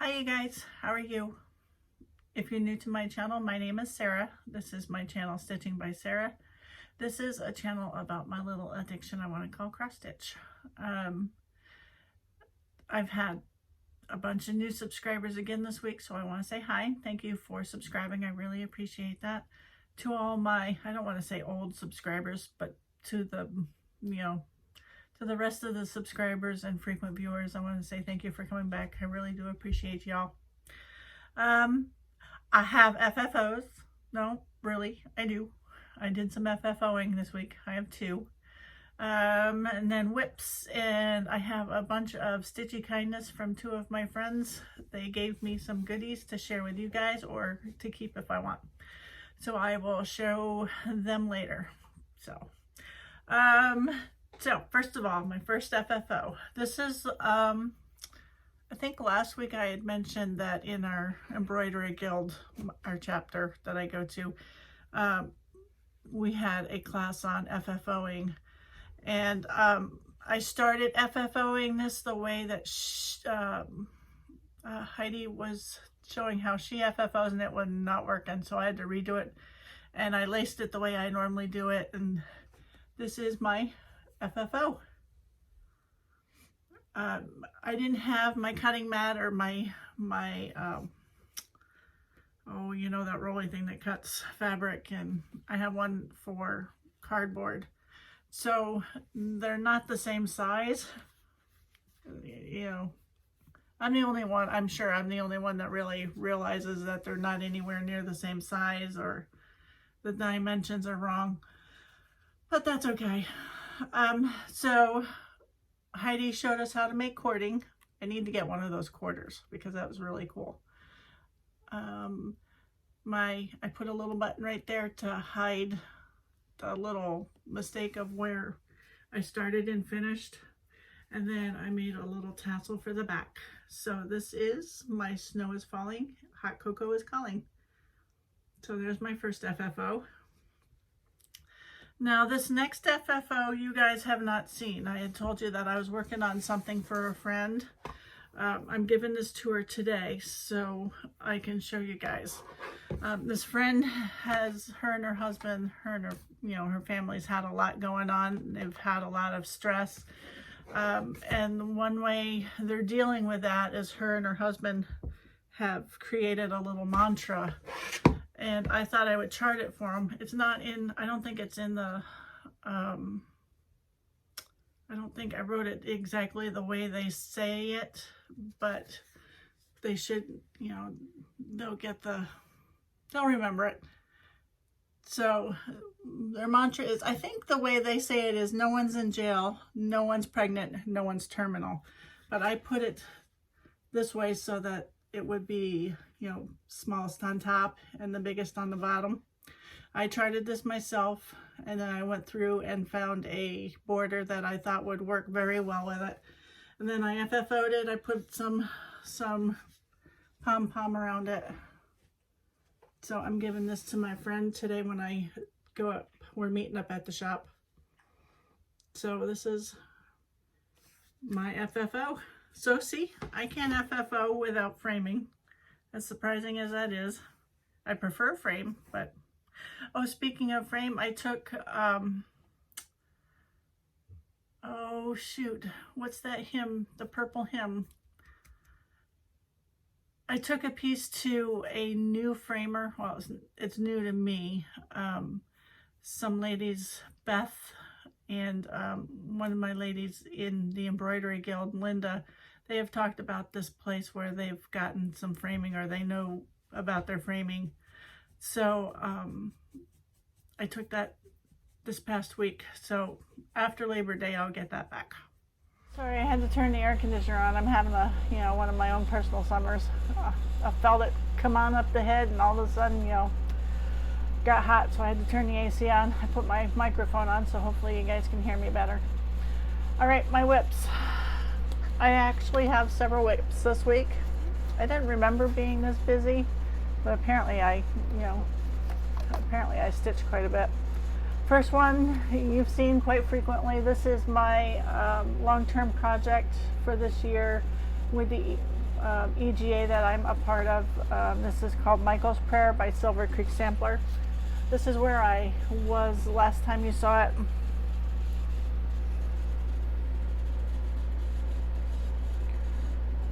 Hi you guys, how are you? If you're new to my channel, my name is Sarah. This is my channel Stitching by Sarah. This is a channel about my little addiction I want to call cross stitch. I've had a bunch of new subscribers again this week, so I want to say hi. Thank you for subscribing. I really appreciate that. To all my, I don't want to say old subscribers, but to the, to the rest of the subscribers and frequent viewers, I want to say thank you for coming back. I really do appreciate y'all. I have FFOs. No, really, I do. I did some FFOing this week. I have two. And then whips, and I have a bunch of Stitchy kindness from two of my friends. They gave me some goodies to share with you guys or to keep if I want. So I will show them later. So first of all, my first FFO. This is, I think last week I had mentioned that in our embroidery guild, our chapter that I go to, we had a class on FFOing. And I started FFOing this the way that Heidi was showing how she FFOs, and it was not working, so I had to redo it. And I laced it the way I normally do it, and this is my FFO. I didn't have my cutting mat or my oh, you know, that rolling thing that cuts fabric, and I have one for cardboard. So they're not the same size. You know, I'm the only one, I'm sure I'm the only one that really realizes that they're not anywhere near the same size or the dimensions are wrong. But that's okay. So Heidi showed us how to make cording. I need to get one of those quarters because that was really cool. I put a little button right there to hide the little mistake of where I started and finished, and then I made a little tassel for the back. So this is my snow is falling, hot cocoa is calling. So there's my first FFO. Now this next FFO you guys have not seen. I had told you that I was working on something for a friend. I'm giving this to her today so I can show you guys. This friend has, her and her husband, her and her, her family's had a lot going on. They've had a lot of stress. And one way they're dealing with that is her and her husband have created a little mantra. And I thought I would chart it for them. It's not in, I don't think it's in the, I don't think I wrote it exactly the way they say it, but they should, they'll remember it. So their mantra is, I think the way they say it is, no one's in jail, no one's pregnant, no one's terminal. But I put it this way so that it would be, smallest on top and the biggest on the bottom. I charted this myself, and then I went through and found a border that I thought would work very well with it. And then I FFO'd it. I put some pom-pom around it. So I'm giving this to my friend today when I go up. We're meeting up at the shop. So this is my FFO. So see, I can't FFO without framing. As surprising as that is. I prefer frame, but... Oh, speaking of frame, I took, oh shoot, what's that hymn? The purple hymn. I took a piece to a new framer. Well, it's new to me. Some ladies, Beth, and one of my ladies in the embroidery guild, Linda, they have talked about this place where they've gotten some framing, or they know about their framing. So I took that this past week. So after Labor Day, I'll get that back. Sorry, I had to turn the air conditioner on. I'm having a, one of my own personal summers. I felt it come on up the head, and all of a sudden, got hot. So I had to turn the AC on. I put my microphone on, so hopefully you guys can hear me better. All right, my whips. I actually have several whips this week. I didn't remember being this busy. But apparently I stitch quite a bit. First one you've seen quite frequently. This is my long-term project for this year with the EGA that I'm a part of. This is called Michael's Prayer by Silver Creek Sampler. This is where I was last time you saw it.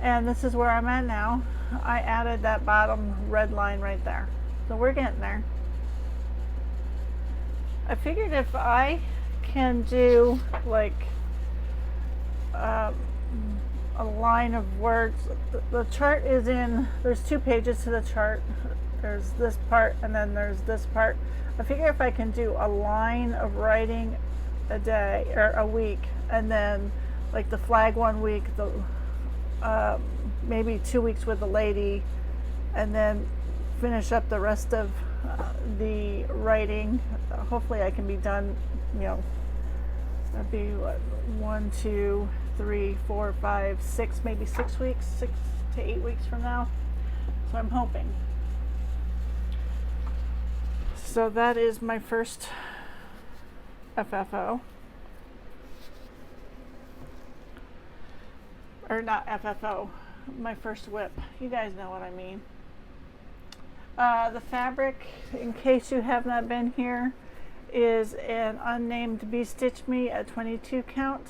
And this is where I'm at now. I added that bottom red line right there. So we're getting there. I figured if I can do like a line of words, the chart is in, there's 2 pages to the chart. There's this part and then there's this part. I figure if I can do a line of writing a day or a week, and then like the flag 1 week, the maybe 2 weeks with the lady, and then finish up the rest of the writing. Hopefully I can be done, you know, that'd be what, 1, 2, 3, 4, 5, 6, maybe 6 weeks, 6 to 8 weeks from now. So I'm hoping. So that is my first FFO. Or not FFO, my first whip. You guys know what I mean. The fabric, in case you have not been here, is an unnamed Bee Stitch Me at 22 count.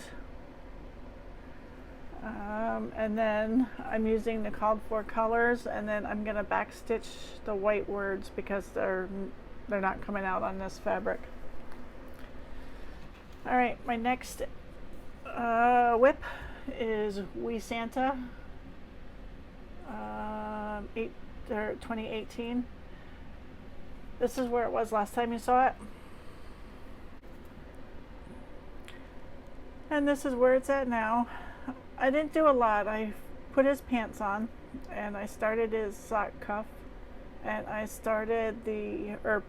And then I'm using the called for colors, and then I'm going to back stitch the white words because they're not coming out on this fabric. Alright, my next whip is Wee Santa 2018. This is where it was last time you saw it. And this is where it's at now. I didn't do a lot. I put his pants on and I started his sock cuff, and I started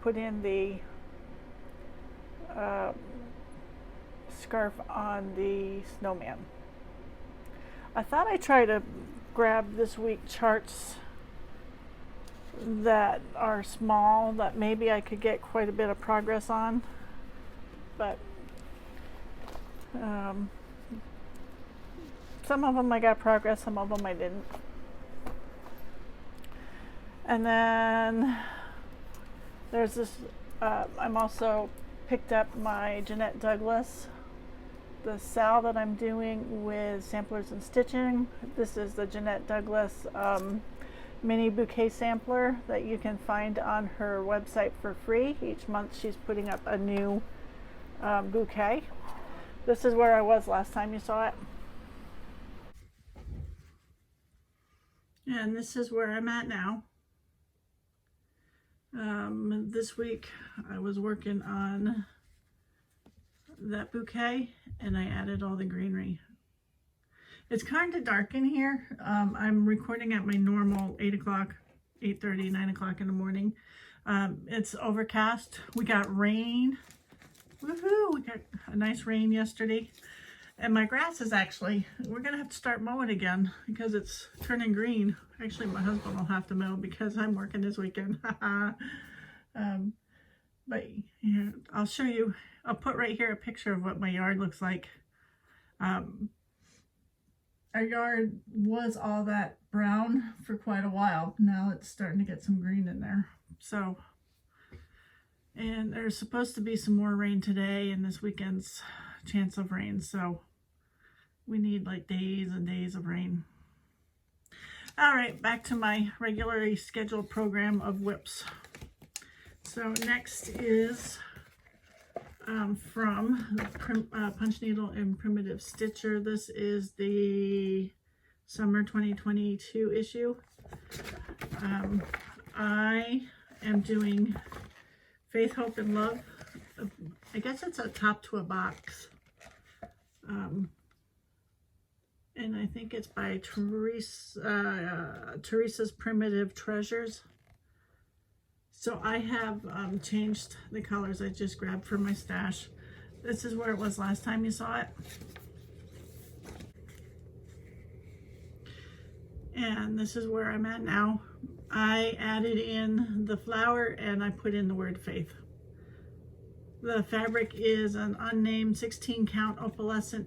put in the scarf on the snowman. I thought I'd try to grab this week charts that are small that maybe I could get quite a bit of progress on, but some of them I got progress, some of them I didn't. And then there's this, I'm also picked up my Jeanette Douglas, the sal that I'm doing with Samplers and Stitching. This is the Jeanette Douglas mini bouquet sampler that you can find on her website for free. Each month she's putting up a new bouquet. This is where I was last time you saw it. And this is where I'm at now. This week I was working on that bouquet and I added all the greenery. It's kind of dark in here. I'm recording at my normal 8 o'clock, 8:30, 9 o'clock in the morning. It's overcast. We got rain. Woohoo! We got a nice rain yesterday. And my grass is actually, we're going to have to start mowing again because it's turning green. Actually, my husband will have to mow because I'm working this weekend. But yeah, I'll show you, I'll put right here a picture of what my yard looks like. Our yard was all that brown for quite a while. Now it's starting to get some green in there. So, and there's supposed to be some more rain today and this weekend's chance of rain, so we need like days and days of rain. All right, back to my regularly scheduled program of whips. So next is from Punch Needle and Primitive Stitcher. This is the summer 2022 issue. I am doing Faith, Hope, and Love. I guess it's a top to a box. And I think it's by Teresa's Primitive Treasures. So I have changed the colors I just grabbed from my stash. This is where it was last time you saw it. And this is where I'm at now. I added in the flower and I put in the word faith. The fabric is an unnamed 16 count opalescent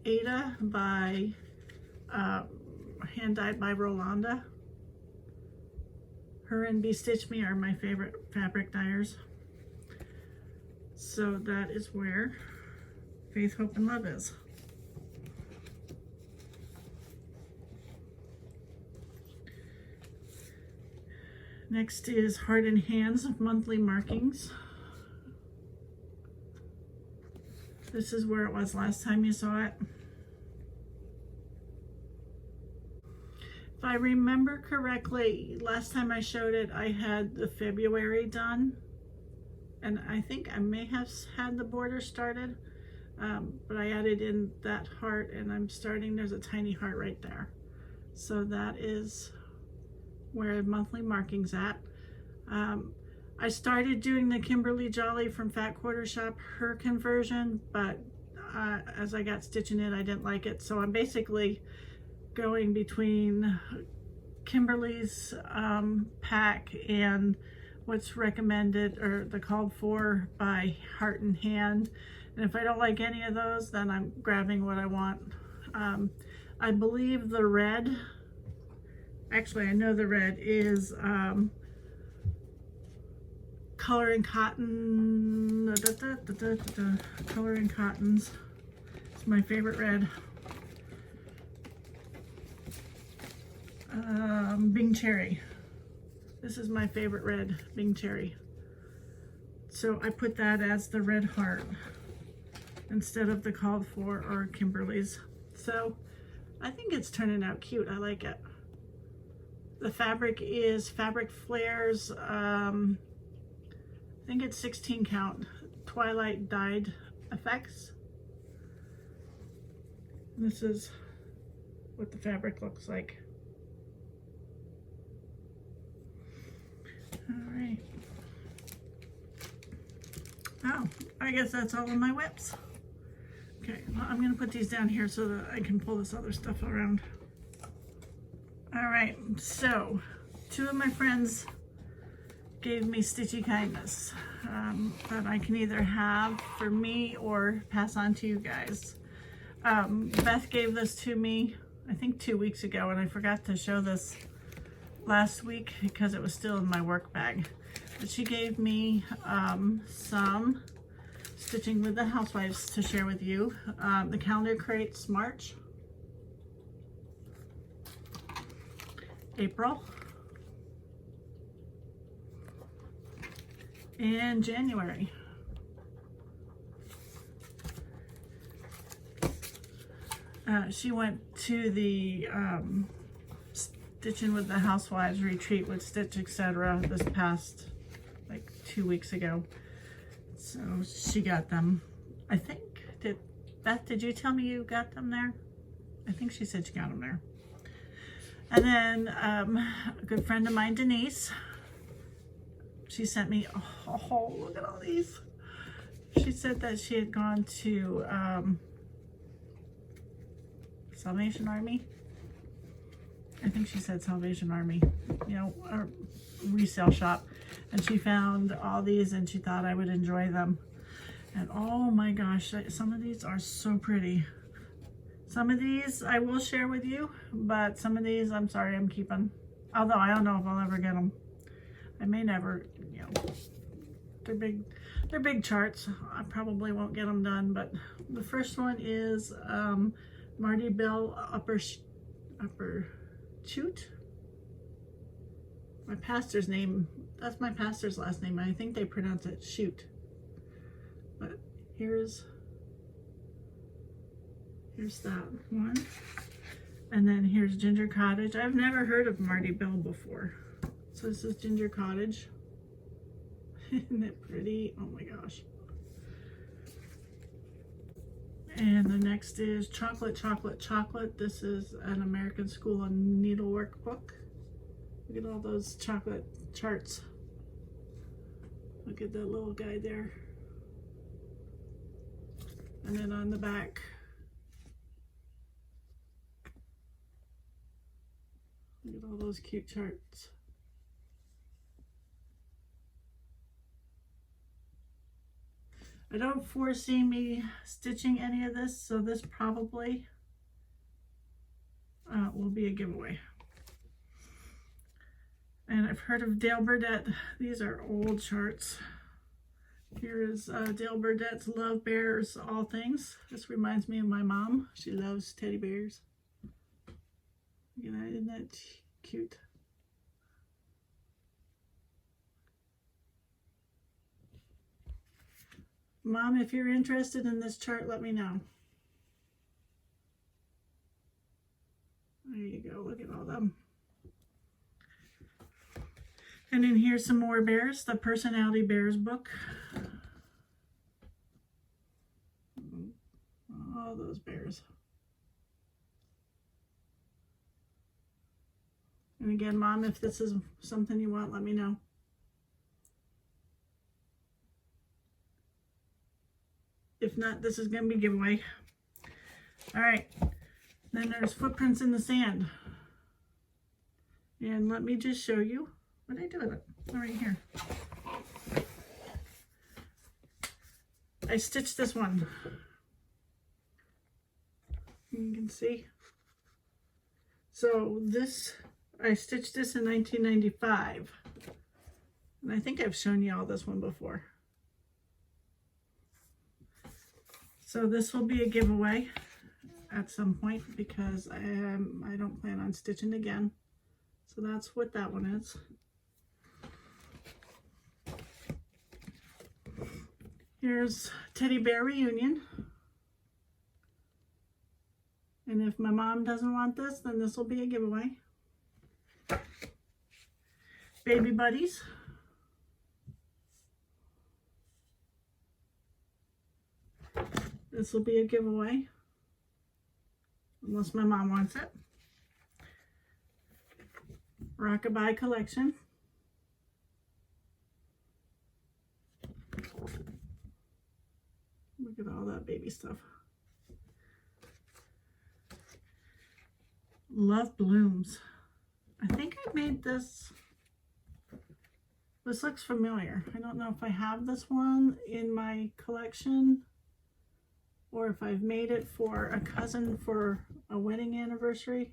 Ada by hand dyed by Rolanda. Her and Be Stitch Me are my favorite fabric dyers. So that is where Faith, Hope, and Love is. Next is Heart and Hands monthly markings. This is where it was last time you saw it. If I remember correctly, last time I showed it, I had the February done. And I think I may have had the border started, but I added in that heart, and I'm starting, there's a tiny heart right there. So that is where monthly marking's at. I started doing the Kimberly Jolly from Fat Quarter Shop, her conversion, but as I got stitching it, I didn't like it. So I'm basically going between Kimberly's pack and what's recommended or the called for by Heart and Hand. And if I don't like any of those, then I'm grabbing what I want. I believe the red, actually I know the red is Color and Cotton, Color and Cottons. It's my favorite red. Bing Cherry. This is my favorite red, Bing Cherry. So I put that as the red heart instead of the called for or Kimberly's. So I think it's turning out cute. I like it. The fabric is Fabric Flares, I think it's 16 count, Twilight Dyed Effects. This is what the fabric looks like. All right. Oh, I guess that's all of my whips. Okay, well, I'm gonna put these down here so that I can pull this other stuff around. All right, so 2 of my friends gave me Stitchy Kindness that I can either have for me or pass on to you guys. Beth gave this to me, I think 2 weeks ago, and I forgot to show this last week because it was still in my work bag. But she gave me some Stitching with the Housewives to share with you. The calendar crates March, April, and January. She went to the Stitching with the Housewives retreat with Stitch Etc. this past like 2 weeks ago. So she got them. I think, Beth, did you tell me you got them there? I think she said she got them there. And then a good friend of mine, Denise, she sent me, oh, look at all these. She said that she had gone to Salvation Army. I think she said Salvation Army, you know, a resale shop. And she found all these and she thought I would enjoy them. And oh my gosh, some of these are so pretty. Some of these I will share with you, but some of these I'm sorry I'm keeping. Although I don't know if I'll ever get them. I may never, you know, they're big charts. I probably won't get them done, but the first one is Marty Bell Upper Chute. My pastor's name, that's my pastor's last name. I think they pronounce it Shoot. But here's that one. And then here's Ginger Cottage. I've never heard of Marty Bell before. So this is Ginger Cottage. Isn't it pretty? Oh my gosh. And the next is Chocolate, Chocolate, Chocolate. This is an American School of Needlework book. Look at all those chocolate charts. Look at that little guy there. And then on the back, look at all those cute charts. I don't foresee me stitching any of this, so this probably will be a giveaway. And I've heard of Dale Burdett. These are old charts. Here is Dale Burdett's Love Bears All Things. This reminds me of my mom. She loves teddy bears. Look at that, isn't that cute? Mom, if you're interested in this chart, let me know. There you go, look at all them. And then here's some more bears, the Personality Bears book. All those bears. And again, Mom, if this is something you want, let me know. If not, this is going to be a giveaway. All right. Then there's Footprints in the Sand. And let me just show you what I do with it. Right here. I stitched this one. You can see. So this, I stitched this in 1995. And I think I've shown you all this one before. So this will be a giveaway at some point because I don't plan on stitching again. So that's what that one is. Here's Teddy Bear Reunion. And if my mom doesn't want this, then this will be a giveaway. Baby Buddies. This will be a giveaway, unless my mom wants it. Rockabye Collection. Look at all that baby stuff. Love Blooms. I think I made this. This looks familiar. I don't know if I have this one in my collection, or if I've made it for a cousin for a wedding anniversary.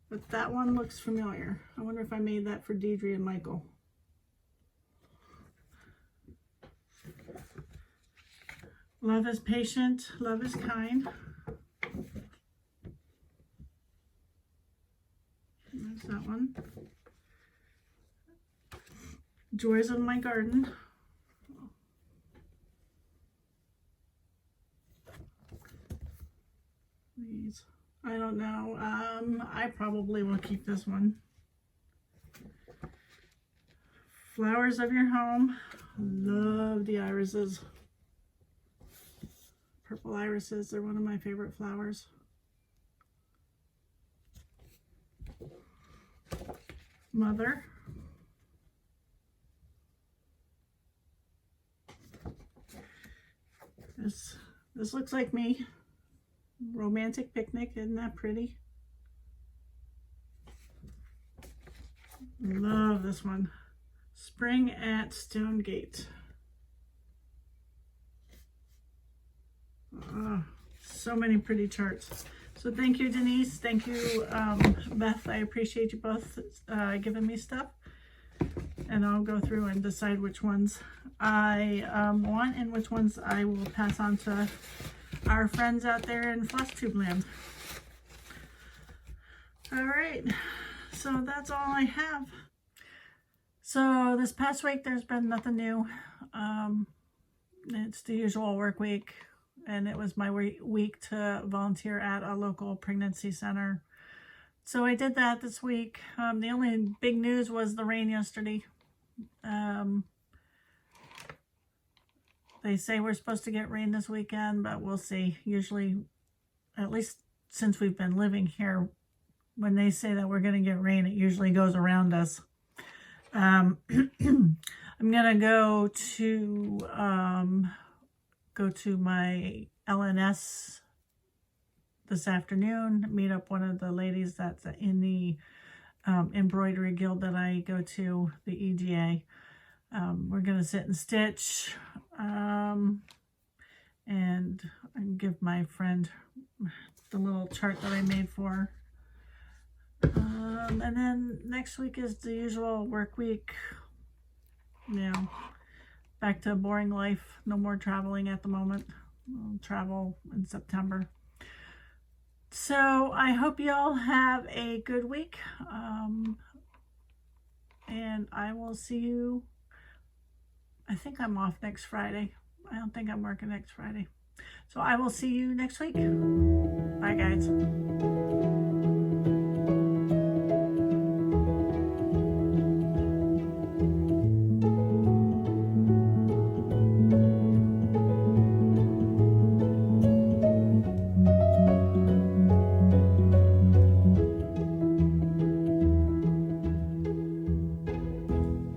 But that one looks familiar. I wonder if I made that for Deidre and Michael. Love is Patient, Love is Kind. There's that one. Joys of My Garden. These, I don't know. I probably will keep this one. Flowers of Your Home. Love the irises. Purple irises, they're one of my favorite flowers. Mother. This looks like me. Romantic Picnic, isn't that pretty? Love this one. Spring at Stonegate. Oh, so many pretty charts. So thank you, Denise. Thank you, Beth. I appreciate you both giving me stuff. And I'll go through and decide which ones I want and which ones I will pass on to our friends out there in Flosstube land. All right, so that's all I have. So this past week, there's been nothing new. It's the usual work week, and it was my week to volunteer at a local pregnancy center. So I did that this week. The only big news was the rain yesterday. They say we're supposed to get rain this weekend, but we'll see. Usually, at least since we've been living here, when they say that we're going to get rain, it usually goes around us. I'm going to go to my LNS this afternoon, meet up one of the ladies that's in the embroidery guild that I go to, the EGA. We're going to sit and stitch, and give my friend the little chart that I made for her. And then next week is the usual work week. You know, back to a boring life. No more traveling at the moment. I'll travel in September. So I hope you all have a good week. And I will see you. I think I'm off next Friday. I don't think I'm working next Friday. So I will see you next week. Bye, guys.